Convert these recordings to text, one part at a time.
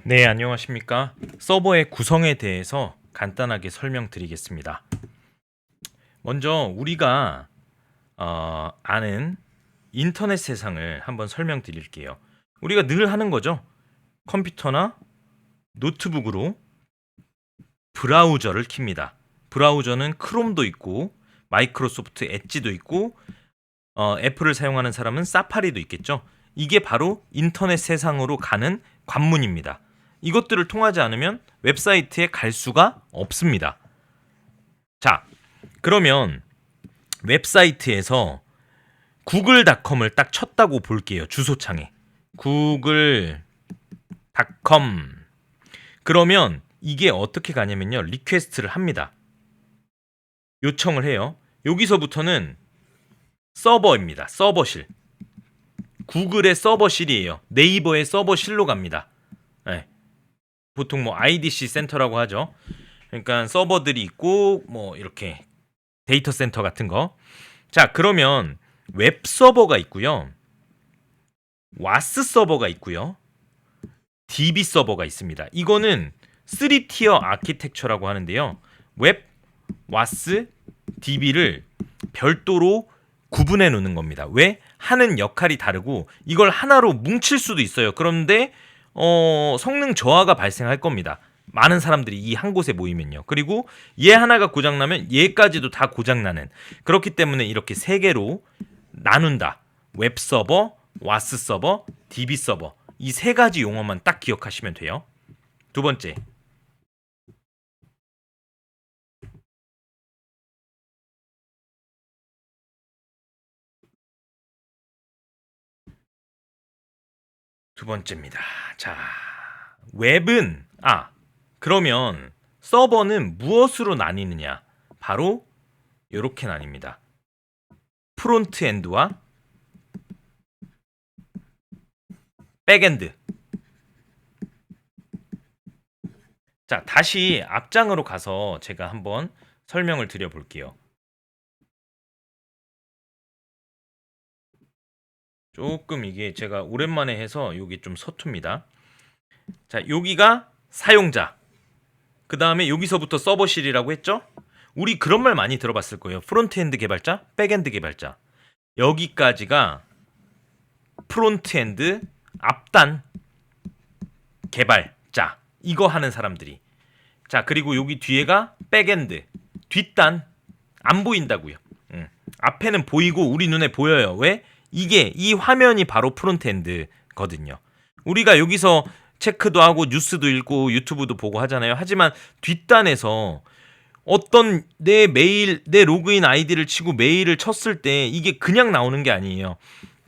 네, 안녕하십니까. 서버의 구성에 대해서 간단하게 설명드리겠습니다. 먼저 우리가 아는 인터넷 세상을 한번 설명드릴게요. 우리가 늘 하는 거죠. 컴퓨터나 노트북으로 브라우저를 킵니다. 브라우저는 크롬도 있고 마이크로소프트 엣지도 있고 애플을 사용하는 사람은 사파리도 있겠죠. 이게 바로 인터넷 세상으로 가는 관문입니다. 이것들을 통하지 않으면 웹사이트에 갈 수가 없습니다. 자, 그러면 웹사이트에서 구글닷컴을 딱 쳤다고 볼게요. 주소창에. 구글닷컴. 그러면 이게 어떻게 가냐면요. 리퀘스트를 합니다. 요청을 해요. 여기서부터는 서버입니다. 서버실. 구글의 서버실이에요. 네이버의 서버실로 갑니다. 네. 보통 뭐 IDC 센터라고 하죠. 그러니까 서버들이 있고 뭐 이렇게 데이터 센터 같은 거. 자, 그러면 웹 서버가 있고요. 와스 서버가 있고요. DB 서버가 있습니다. 이거는 3티어 아키텍처라고 하는데요. 웹, 와스, DB를 별도로 구분해 놓는 겁니다. 왜? 하는 역할이 다르고 이걸 하나로 뭉칠 수도 있어요. 그런데 성능 저하가 발생할 겁니다. 많은 사람들이 이 한 곳에 모이면요. 그리고 얘 하나가 고장나면 얘까지도 다 고장나는. 그렇기 때문에 이렇게 세 개로 나눈다. 웹 서버, 와스 서버, DB 서버. 이 세 가지 용어만 딱 기억하시면 돼요. 두 번째. 두 번째입니다. 자, 웹은 그러면 서버는 무엇으로 나뉘느냐? 바로 이렇게 나뉩니다. 프론트 엔드와 백엔드. 자, 다시 앞장으로 가서 제가 한번 설명을 드려볼게요. 조금 이게 제가 오랜만에 해서 여기 좀 서툽니다. 자, 여기가 사용자. 그 다음에 여기서부터 서버실이라고 했죠? 우리 그런 말 많이 들어봤을 거예요. 프론트엔드 개발자, 백엔드 개발자. 여기까지가 프론트엔드 앞단 개발자. 이거 하는 사람들이. 자, 그리고 여기 뒤에가 백엔드 뒷단 안 보인다고요. 앞에는 보이고 우리 눈에 보여요. 왜? 이게 이 화면이 바로 프론트엔드거든요. 우리가 여기서 체크도 하고 뉴스도 읽고 유튜브도 보고 하잖아요. 하지만 뒷단에서 어떤 내 메일, 내 로그인 아이디를 치고 메일을 쳤을 때 이게 그냥 나오는 게 아니에요.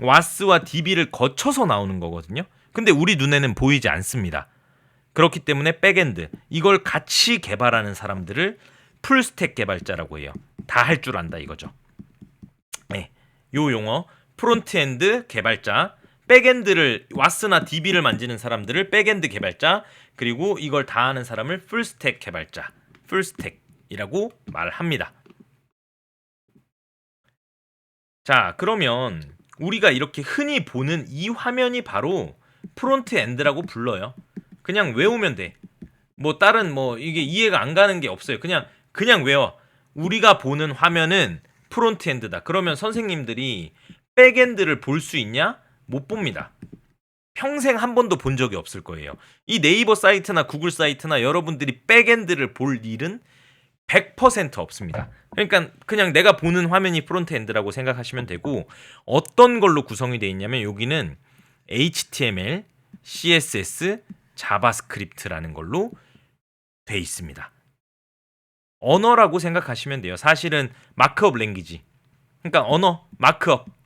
와스와 DB를 거쳐서 나오는 거거든요. 근데 우리 눈에는 보이지 않습니다. 그렇기 때문에 백엔드, 이걸 같이 개발하는 사람들을 풀스택 개발자라고 해요. 다 할 줄 안다 이거죠. 네, 요 용어 프론트엔드 개발자, 백엔드를 와스나 DB를 만지는 사람들을 백엔드 개발자, 그리고 이걸 다 하는 사람을 풀스택 개발자, 풀스택이라고 말합니다. 자, 그러면 우리가 이렇게 흔히 보는 이 화면이 바로 프론트엔드라고 불러요. 그냥 외우면 돼. 뭐 다른 뭐 이게 이해가 안 가는 게 없어요. 그냥 외워. 우리가 보는 화면은 프론트엔드다. 그러면 선생님들이 백엔드를 볼 수 있냐? 못 봅니다. 평생 한 번도 본 적이 없을 거예요. 이 네이버 사이트나 구글 사이트나 여러분들이 백엔드를 볼 일은 100% 없습니다. 그러니까 그냥 내가 보는 화면이 프론트엔드라고 생각하시면 되고, 어떤 걸로 구성이 되어 있냐면 여기는 HTML, CSS, 자바스크립트라는 걸로 돼 있습니다. 언어라고 생각하시면 돼요. 사실은 마크업 랭귀지. 그러니까 언어, 마크업.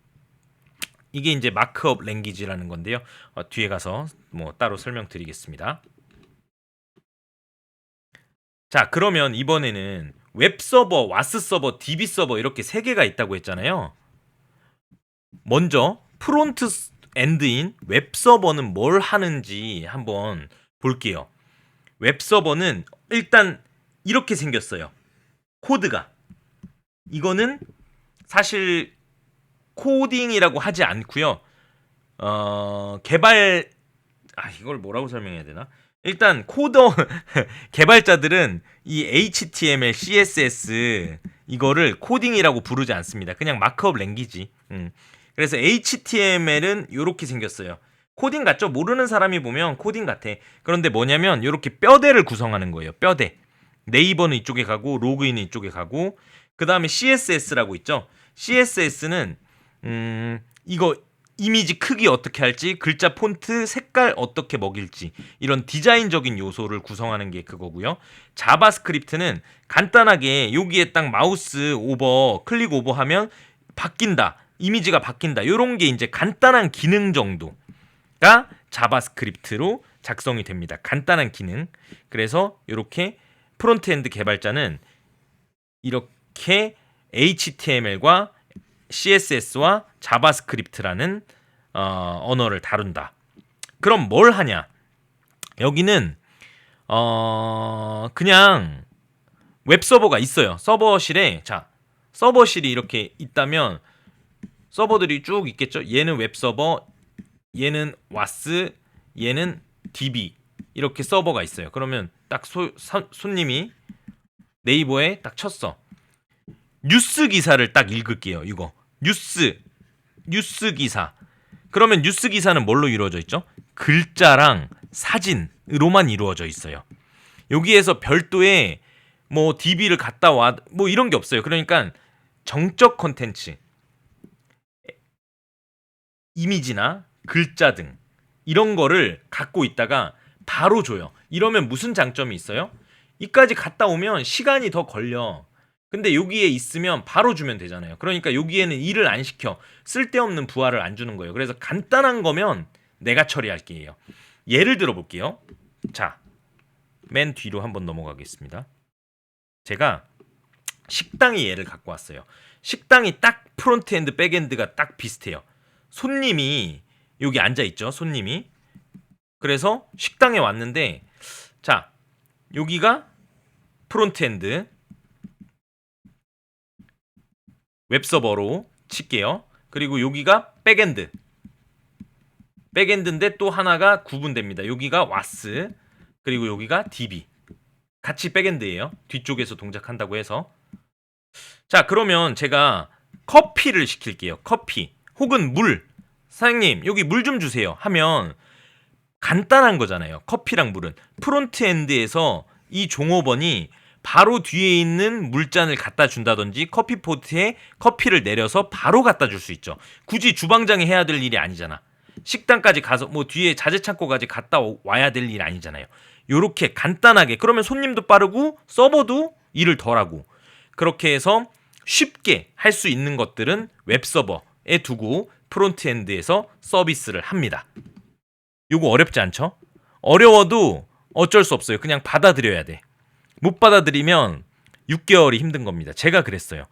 이게 이제 마크업 랭귀지라는 건데요. 뒤에 가서 뭐 따로 설명드리겠습니다. 자, 그러면 이번에는 웹 서버, 와스 서버, DB 서버 이렇게 세 개가 있다고 했잖아요. 먼저 프론트 엔드인 웹 서버는 뭘 하는지 한번 볼게요. 웹 서버는 일단 이렇게 생겼어요. 코드가. 이거는 사실 코딩이라고 하지 않고요. 개발 이걸 뭐라고 설명해야 되나? 일단 코더 개발자들은 이 HTML, CSS 이거를 코딩이라고 부르지 않습니다. 그냥 마크업 랭귀지. 그래서 HTML은 이렇게 생겼어요. 코딩 같죠? 모르는 사람이 보면 코딩 같아. 그런데 뭐냐면 이렇게 뼈대를 구성하는 거예요. 뼈대. 네이버는 이쪽에 가고 로그인은 이쪽에 가고 그 다음에 CSS라고 있죠. CSS는 이거 이미지 크기 어떻게 할지, 글자 폰트 색깔 어떻게 먹일지 이런 디자인적인 요소를 구성하는 게 그거고요. 자바스크립트는 간단하게 여기에 딱 마우스 오버, 클릭 오버 하면 바뀐다. 이미지가 바뀐다. 이런 게 이제 간단한 기능 정도가 자바스크립트로 작성이 됩니다. 간단한 기능. 그래서 이렇게 프론트엔드 개발자는 이렇게 HTML과 CSS와 자바스크립트라는 언어를 다룬다. 그럼 뭘 하냐? 여기는 그냥 웹서버가 있어요. 서버실에 서버실이 이렇게 있다면 서버들이 쭉 있겠죠. 얘는 웹서버, 얘는 와스, 얘는 DB 이렇게 서버가 있어요. 그러면 딱 손님이 네이버에 딱 쳤어. 뉴스 기사를 딱 읽을게요. 이거 뉴스 기사. 그러면 뉴스 기사는 뭘로 이루어져 있죠? 글자랑 사진으로만 이루어져 있어요. 여기에서 별도의 뭐 DB를 갖다 와 뭐 이런 게 없어요. 그러니까 정적 콘텐츠, 이미지나 글자 등 이런 거를 갖고 있다가 바로 줘요. 이러면 무슨 장점이 있어요? 이까지 갔다 오면 시간이 더 걸려. 근데 여기에 있으면 바로 주면 되잖아요. 그러니까 여기에는 일을 안 시켜. 쓸데없는 부하를 안 주는 거예요. 그래서 간단한 거면 내가 처리할게요. 예를 들어 볼게요. 자, 맨 뒤로 한번 넘어가겠습니다. 제가 식당의 예를 갖고 왔어요. 식당이 딱 프론트엔드, 백엔드가 딱 비슷해요. 손님이 여기 앉아 있죠. 손님이. 그래서 식당에 왔는데 자, 여기가 프론트엔드 웹서버로 칠게요. 그리고 여기가 백엔드. 백엔드인데 또 하나가 구분됩니다. 여기가 와스. 그리고 여기가 DB. 같이 백엔드예요. 뒤쪽에서 동작한다고 해서. 자, 그러면 제가 커피를 시킬게요. 커피. 혹은 물. 사장님, 여기 물 좀 주세요. 하면 간단한 거잖아요. 커피랑 물은. 프론트엔드에서 이 종업원이 바로 뒤에 있는 물잔을 갖다 준다든지 커피포트에 커피를 내려서 바로 갖다 줄 수 있죠. 굳이 주방장이 해야 될 일이 아니잖아. 식당까지 가서 뭐 뒤에 자재창고까지 갔다 와야 될 일 아니잖아요. 요렇게 간단하게. 그러면 손님도 빠르고 서버도 일을 덜하고. 그렇게 해서 쉽게 할 수 있는 것들은 웹서버에 두고 프론트엔드에서 서비스를 합니다. 요거 어렵지 않죠? 어려워도 어쩔 수 없어요. 그냥 받아들여야 돼. 못 받아들이면 6개월이 힘든 겁니다. 제가 그랬어요.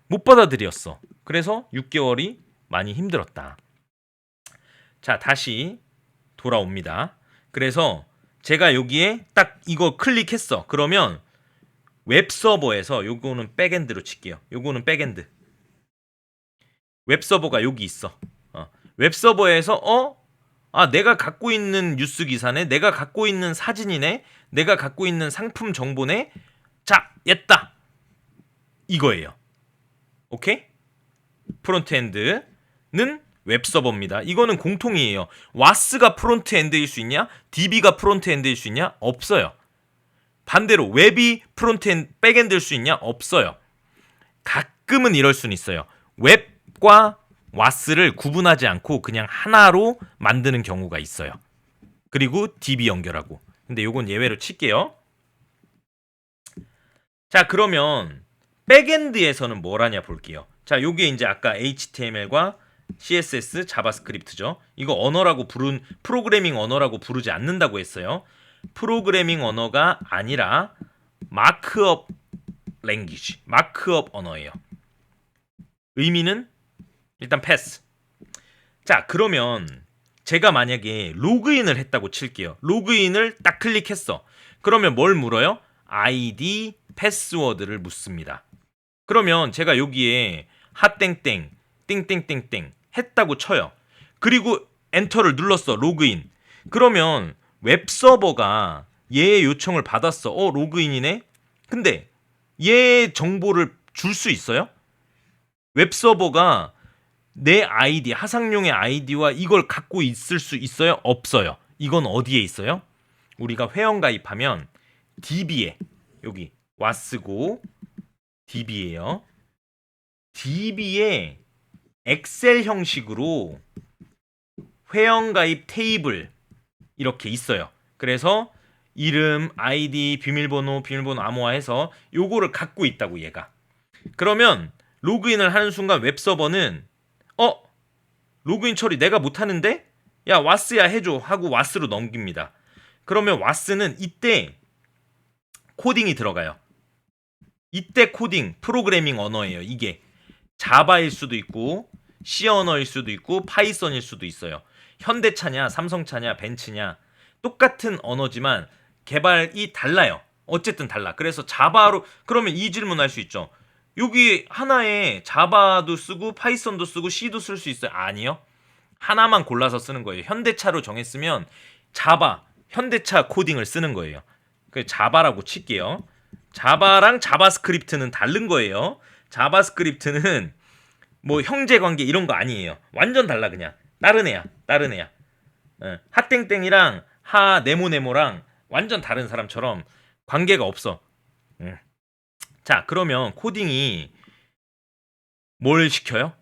못 받아들였어. 그래서 6개월이 많이 힘들었다. 자, 다시 돌아옵니다. 그래서 제가 여기에 딱 이거 클릭했어. 그러면 웹서버에서 요거는 백엔드로 칠게요. 요거는 백엔드. 웹서버가 여기 있어. 웹서버에서 내가 갖고 있는 뉴스 기사네, 내가 갖고 있는 사진이네, 내가 갖고 있는 상품 정보네. 자, 였다. 이거예요. 오케이? 프론트엔드는 웹서버입니다. 이거는 공통이에요. 와스가 프론트엔드일 수 있냐? DB가 프론트엔드일 수 있냐? 없어요. 반대로 웹이 프론트엔드, 백엔드일 수 있냐? 없어요. 가끔은 이럴 수는 있어요. 웹과 와스를 구분하지 않고 그냥 하나로 만드는 경우가 있어요. 그리고 DB 연결하고. 근데 요건 예외로 칠게요. 자, 그러면 백엔드에서는 뭘 하냐 볼게요. 자, 요게 이제 아까 HTML과 CSS, 자바스크립트죠. 이거 언어라고 프로그래밍 언어라고 부르지 않는다고 했어요. 프로그래밍 언어가 아니라 마크업 랭귀지, 마크업 언어예요. 의미는 일단 패스. 자, 그러면 제가 만약에 로그인을 했다고 칠게요. 로그인을 딱 클릭했어. 그러면 뭘 물어요? 아이디, 패스워드를 묻습니다. 그러면 제가 여기에 핫땡땡 띵띵띵띵 했다고 쳐요. 그리고 엔터를 눌렀어. 로그인. 그러면 웹서버가 얘의 요청을 받았어. 로그인이네. 근데 얘 정보를 줄 수 있어요? 웹서버가 내 아이디, 하상용의 아이디와 이걸 갖고 있을 수 있어요? 없어요. 이건 어디에 있어요? 우리가 회원가입하면 DB에, 여기 와쓰고 DB에요. DB에 엑셀 형식으로 회원가입 테이블 이렇게 있어요. 그래서 이름, 아이디, 비밀번호 암호화해서 요거를 갖고 있다고 얘가. 그러면 로그인을 하는 순간 웹서버는 로그인 처리 내가 못하는데? 야 와스야 해줘 하고 와스로 넘깁니다. 그러면 와스는 이때 코딩이 들어가요. 이때 코딩, 프로그래밍 언어예요. 이게 자바일 수도 있고 C 언어일 수도 있고 파이썬일 수도 있어요. 현대차냐 삼성차냐 벤츠냐 똑같은 언어지만 개발이 달라요. 어쨌든 달라. 그래서 자바로 그러면 이 질문할 수 있죠. 여기 하나에 자바도 쓰고 파이썬도 쓰고 C도 쓸 수 있어요? 아니요. 하나만 골라서 쓰는 거예요. 현대차로 정했으면 자바, 현대차 코딩을 쓰는 거예요. 그 자바라고 칠게요. 자바랑 자바스크립트는 다른 거예요. 자바스크립트는 뭐 형제 관계 이런 거 아니에요. 완전 달라 그냥. 다른 애야. 핫땡땡이랑 하네모네모랑 완전 다른 사람처럼 관계가 없어. 자, 그러면 코딩이 뭘 시켜요?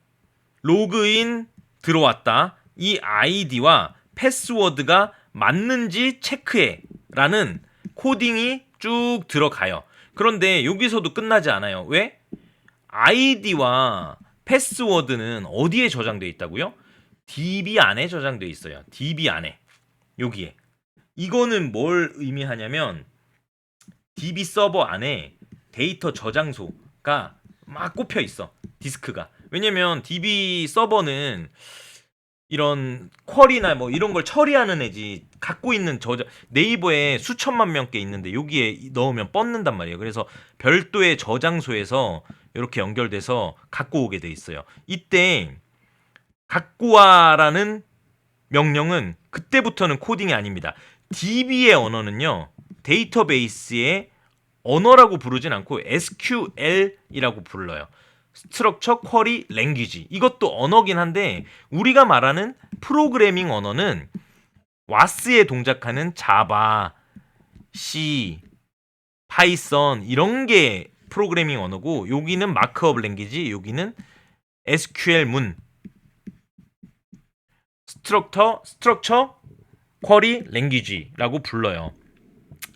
로그인 들어왔다. 이 아이디와 패스워드가 맞는지 체크해 라는 코딩이 쭉 들어가요. 그런데 여기서도 끝나지 않아요. 왜? 아이디와 패스워드는 어디에 저장되어 있다고요? DB 안에 저장되어 있어요. DB 안에. 여기에. 이거는 뭘 의미하냐면 DB 서버 안에 데이터 저장소가 막 꼽혀 있어. 디스크가. 왜냐면 DB 서버는 이런 쿼리나 뭐 이런 걸 처리하는 애지 갖고 있는 네이버에 수천만 명께 있는데 여기에 넣으면 뻗는단 말이에요. 그래서 별도의 저장소에서 이렇게 연결돼서 갖고 오게 돼 있어요. 이때 갖고 와라는 명령은 그때부터는 코딩이 아닙니다. DB의 언어는요. 데이터베이스의 언어라고 부르진 않고 SQL이라고 불러요. 스트럭처 쿼리 랭귀지. 이것도 언어긴 한데 우리가 말하는 프로그래밍 언어는 와스에 동작하는 자바, C, 파이썬 이런 게 프로그래밍 언어고 여기는 마크업 랭귀지, 여기는 SQL 문. 스트럭처 쿼리 랭귀지라고 불러요.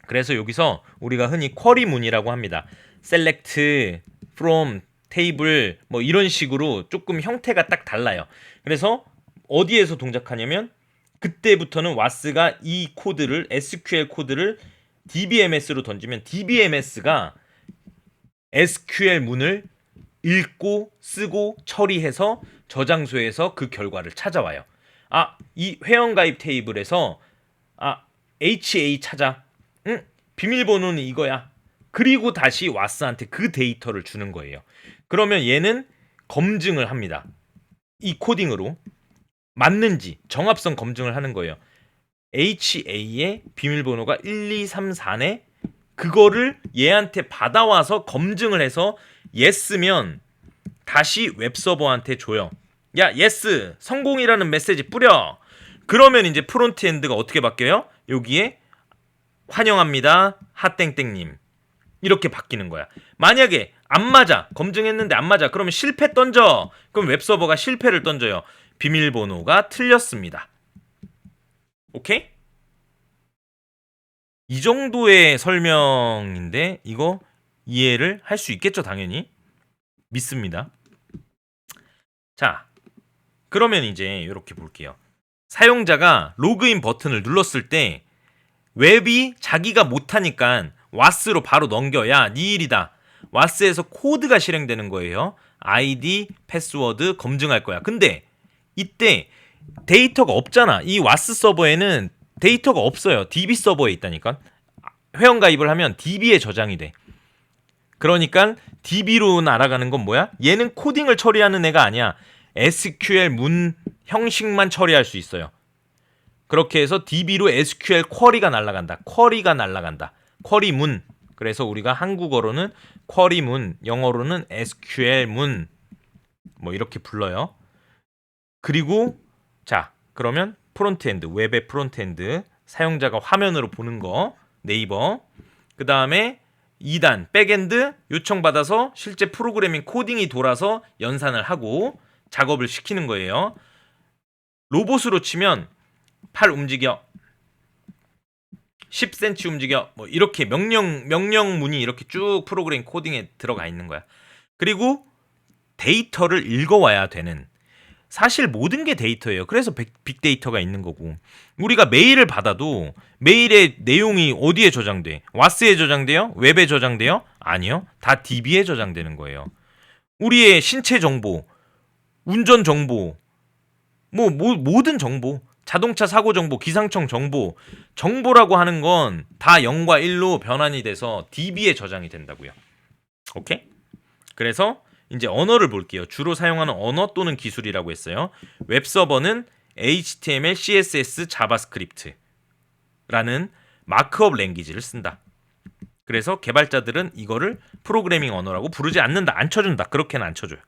그래서 여기서 우리가 흔히 쿼리 문이라고 합니다. select, from, 테이블 뭐 이런 식으로 조금 형태가 딱 달라요. 그래서 어디에서 동작하냐면 그때부터는 와스가 이 코드를 SQL 코드를 DBMS로 던지면 DBMS가 SQL 문을 읽고 쓰고 처리해서 저장소에서 그 결과를 찾아와요. 이 회원가입 테이블에서 HA 찾아. 비밀번호는 이거야. 그리고 다시 와스한테 그 데이터를 주는 거예요. 그러면 얘는 검증을 합니다. 이 코딩으로 맞는지 정합성 검증을 하는 거예요. HA의 비밀번호가 1234네. 그거를 얘한테 받아와서 검증을 해서 yes면 다시 웹서버한테 줘요. 야, yes 성공이라는 메시지 뿌려. 그러면 이제 프론트엔드가 어떻게 바뀌어요? 여기에 환영합니다 핫땡땡님 이렇게 바뀌는 거야. 만약에 안 맞아, 검증했는데 안 맞아, 그러면 실패 던져. 그럼 웹서버가 실패를 던져요. 비밀번호가 틀렸습니다. 오케이? 이 정도의 설명인데 이거 이해를 할 수 있겠죠? 당연히 믿습니다. 자, 그러면 이제 이렇게 볼게요. 사용자가 로그인 버튼을 눌렀을 때 웹이 자기가 못하니까 와스로 바로 넘겨야 네 일이다. 와스에서 코드가 실행되는 거예요. 아이디, 패스워드 검증할 거야. 근데 이때 데이터가 없잖아. 이 와스 서버에는 데이터가 없어요. DB 서버에 있다니까. 회원가입을 하면 DB에 저장이 돼. 그러니까 DB로 날아가는 건 뭐야? 얘는 코딩을 처리하는 애가 아니야. SQL 문 형식만 처리할 수 있어요. 그렇게 해서 DB로 SQL 쿼리가 날아간다. 쿼리 문. 그래서 우리가 한국어로는 쿼리 문, 영어로는 SQL 문 뭐 이렇게 불러요. 그리고 자, 그러면 프론트엔드, 웹의 프론트엔드, 사용자가 화면으로 보는 거, 네이버. 그 다음에 2단, 백엔드 요청받아서 실제 프로그래밍 코딩이 돌아서 연산을 하고 작업을 시키는 거예요. 로봇으로 치면 팔 움직여, 10cm 움직여, 뭐 이렇게 명령문이 이렇게 쭉 프로그램 코딩에 들어가 있는 거야. 그리고 데이터를 읽어와야 되는, 사실 모든 게 데이터예요. 그래서 빅데이터가 있는 거고, 우리가 메일을 받아도 메일의 내용이 어디에 저장돼? 와스에 저장돼요? 웹에 저장돼요? 아니요. 다 DB에 저장되는 거예요. 우리의 신체 정보, 운전 정보, 모든 정보, 자동차 사고 정보, 기상청 정보, 정보라고 하는 건 다 0과 1로 변환이 돼서 DB에 저장이 된다고요. 오케이? 그래서 이제 언어를 볼게요. 주로 사용하는 언어 또는 기술이라고 했어요. 웹서버는 HTML, CSS, 자바스크립트라는 마크업 랭귀지를 쓴다. 그래서 개발자들은 이거를 프로그래밍 언어라고 부르지 않는다. 안 쳐준다. 그렇게는 안 쳐줘요.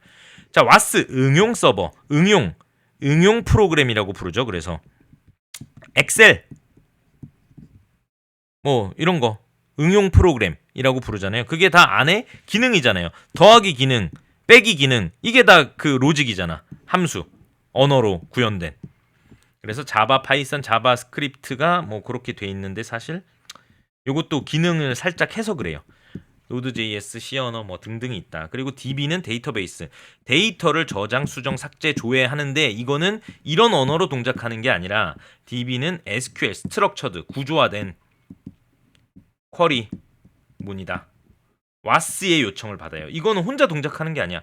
자, 와스 응용 서버, 응용 프로그램이라고 부르죠. 그래서 엑셀 뭐 이런 거 응용 프로그램이라고 부르잖아요. 그게 다 안에 기능이잖아요. 더하기 기능, 빼기 기능, 이게 다 그 로직이잖아. 함수, 언어로 구현된. 그래서 자바, 파이썬, 자바스크립트가 뭐 그렇게 돼 있는데 사실 요것도 기능을 살짝 해서 그래요. 노드.js, C 언어 뭐 등등이 있다. 그리고 DB는 데이터베이스. 데이터를 저장, 수정, 삭제, 조회하는데 이거는 이런 언어로 동작하는 게 아니라 DB는 SQL, 스트럭처드, 구조화된 쿼리 문이다. 와스의 요청을 받아요. 이거는 혼자 동작하는 게 아니야.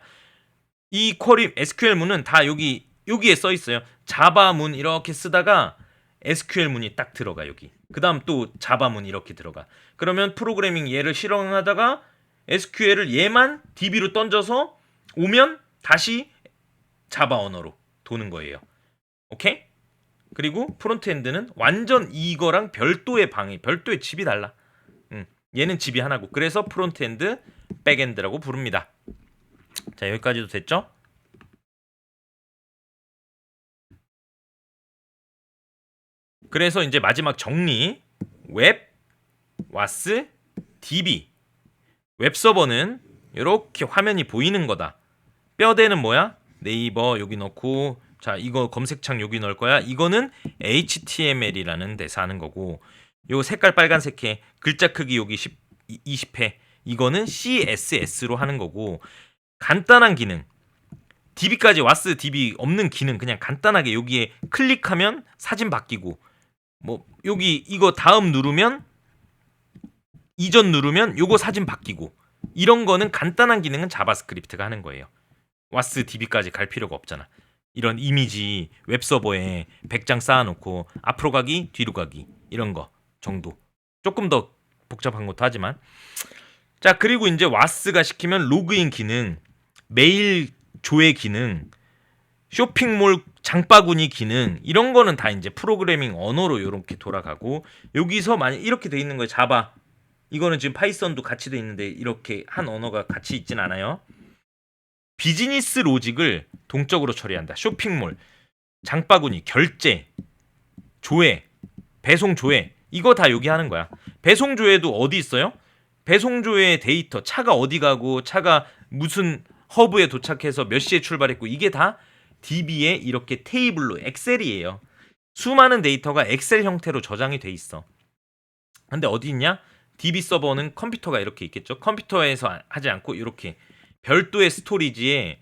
이 쿼리 SQL 문은 다 여기에 써 있어요. 자바 문 이렇게 쓰다가 SQL 문이 딱 들어가 여기. 그다음 또 자바 문 이렇게 들어가. 그러면 프로그래밍 얘를 실행하다가 SQL을 얘만 DB로 던져서 오면 다시 자바 언어로 도는 거예요. 오케이? 그리고 프론트엔드는 완전 이거랑 별도의 집이 달라. 얘는 집이 하나고. 그래서 프론트엔드, 백엔드라고 부릅니다. 자, 여기까지도 됐죠? 그래서 이제 마지막 정리. 웹, 와스, DB. 웹서버는 이렇게 화면이 보이는 거다. 뼈대는 뭐야? 네이버 여기 넣고, 자, 이거 검색창 여기 넣을 거야. 이거는 HTML이라는 데서 하는 거고, 요 색깔 빨간색해, 글자 크기 여기 20회, 이거는 CSS로 하는 거고, 간단한 기능, DB까지 와스 DB 없는 기능, 그냥 간단하게 여기에 클릭하면 사진 바뀌고, 뭐 여기 이거 다음 누르면, 이전 누르면 요거 사진 바뀌고, 이런 거는 간단한 기능은 자바스크립트가 하는 거예요. 와스 DB까지 갈 필요가 없잖아. 이런 이미지 웹서버에 100장 쌓아놓고 앞으로 가기, 뒤로 가기, 이런 거 정도. 조금 더 복잡한 것도 하지만. 자, 그리고 이제 와스가 시키면 로그인 기능, 메일 조회 기능, 쇼핑몰 장바구니 기능, 이런 거는 다 이제 프로그래밍 언어로 이렇게 돌아가고, 여기서 만약 이렇게 돼 있는 거예요. 자바. 이거는 지금 파이썬도 같이 돼 있는데 이렇게 한 언어가 같이 있진 않아요. 비즈니스 로직을 동적으로 처리한다. 쇼핑몰, 장바구니, 결제, 조회, 배송 조회, 이거 다 여기 하는 거야. 배송 조회도 어디 있어요? 배송 조회 데이터, 차가 어디 가고, 차가 무슨 허브에 도착해서 몇 시에 출발했고, 이게 다 DB에 이렇게 테이블로, 엑셀이에요. 수많은 데이터가 엑셀 형태로 저장이 돼 있어. 근데 어디 있냐? DB 서버는 컴퓨터가 이렇게 있겠죠. 컴퓨터에서 하지 않고 이렇게 별도의 스토리지에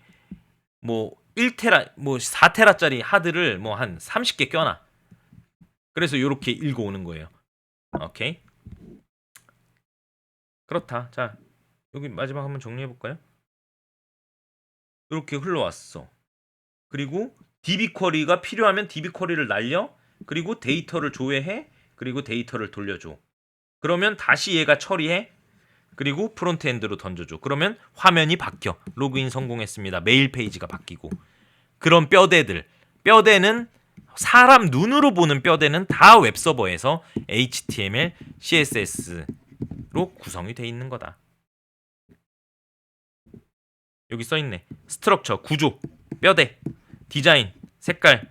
뭐 1테라, 뭐 4테라짜리 하드를 뭐 한 30개 껴놔. 그래서 이렇게 읽어오는 거예요. 오케이. 그렇다. 자, 여기 마지막 한번 정리해 볼까요? 이렇게 흘러왔어. 그리고 DB 쿼리가 필요하면 DB 쿼리를 날려. 그리고 데이터를 조회해. 그리고 데이터를 돌려줘. 그러면 다시 얘가 처리해. 그리고 프론트엔드로 던져줘. 그러면 화면이 바뀌어. 로그인 성공했습니다. 메일 페이지가 바뀌고. 그런 뼈대는 사람 눈으로 보는 뼈대는 다 웹서버에서 HTML, CSS로 구성이 돼 있는 거다. 여기 써 있네. 스트럭처, 구조, 뼈대, 디자인, 색깔,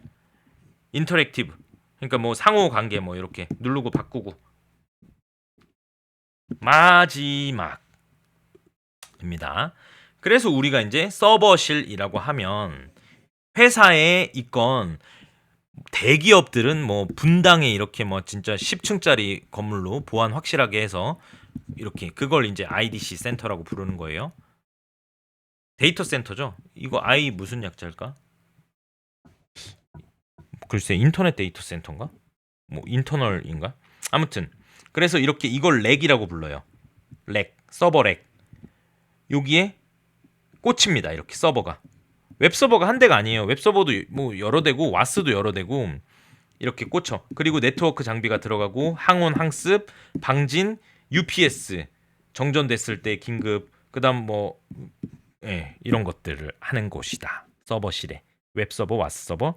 인터랙티브. 그러니까 뭐 상호 관계 뭐 이렇게 누르고 바꾸고. 마지막입니다. 그래서 우리가 이제 서버실이라고 하면 회사에 있건 대기업들은 뭐 분당에 이렇게 뭐 진짜 10층짜리 건물로 보안 확실하게 해서 이렇게 그걸 이제 IDC 센터라고 부르는 거예요. 데이터 센터죠. 이거 I 무슨 약자일까? 글쎄 인터넷 데이터 센터인가? 뭐 인터널인가? 아무튼 그래서 이렇게 이걸 렉이라고 불러요. 렉, 서버 렉. 여기에 꽂힙니다. 이렇게 서버가. 웹서버가 한 대가 아니에요. 웹서버도 뭐 여러 대고 와스도 여러 대고 이렇게 꽂혀. 그리고 네트워크 장비가 들어가고 항온, 항습, 방진, UPS 정전됐을 때 긴급 그다음 뭐 이런 것들을 하는 곳이다. 서버실에 웹서버, 와스서버,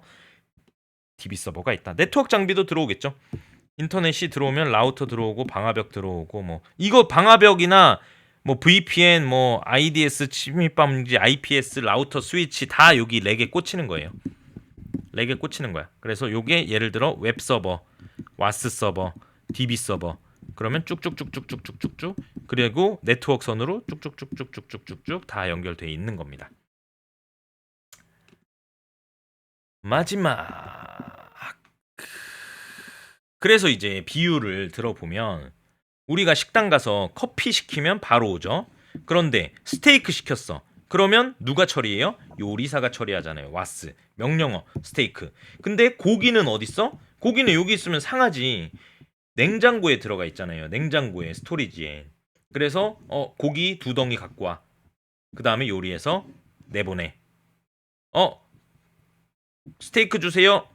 DB서버가 있다. 네트워크 장비도 들어오겠죠. 인터넷이 들어오면 라우터 들어오고 방화벽 들어오고 뭐 이거 방화벽이나 뭐 VPN 뭐 IDS 침입 방지 IPS 라우터 스위치 다 여기 렉에 꽂히는 거예요. 렉에 꽂히는 거야. 그래서 요게 예를 들어 웹 서버, 와스 서버, DB 서버 그러면 쭉쭉쭉쭉쭉쭉쭉 그리고 네트워크 선으로 쭉쭉쭉쭉쭉쭉쭉 다 연결돼 있는 겁니다. 마지막 그래서 이제 비유를 들어보면 우리가 식당 가서 커피 시키면 바로 오죠. 그런데 스테이크 시켰어. 그러면 누가 처리해요? 요리사가 처리하잖아요. 와스, 명령어, 스테이크. 근데 고기는 어딨어? 고기는 여기 있으면 상하지. 냉장고에 들어가 있잖아요. 냉장고에, 스토리지에. 그래서 고기 2덩이 갖고 와. 그 다음에 요리해서 내보내. 스테이크 주세요.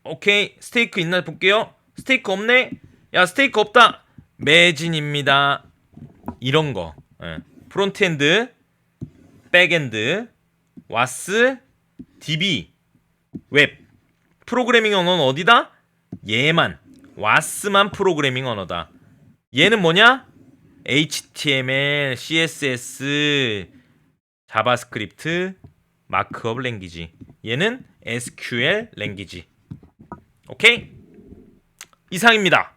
오케이. 스테이크 있나 볼게요. 스테이크 없네? 야, 스테이크 없다. 매진입니다. 이런 거. 프론트엔드, 백엔드, 와스, DB, 웹. 프로그래밍 언어는 어디다? 얘만. 와스만 프로그래밍 언어다. 얘는 뭐냐? HTML, CSS, 자바스크립트, 마크업 랭귀지. 얘는 SQL 랭귀지. 오케이? 이상입니다.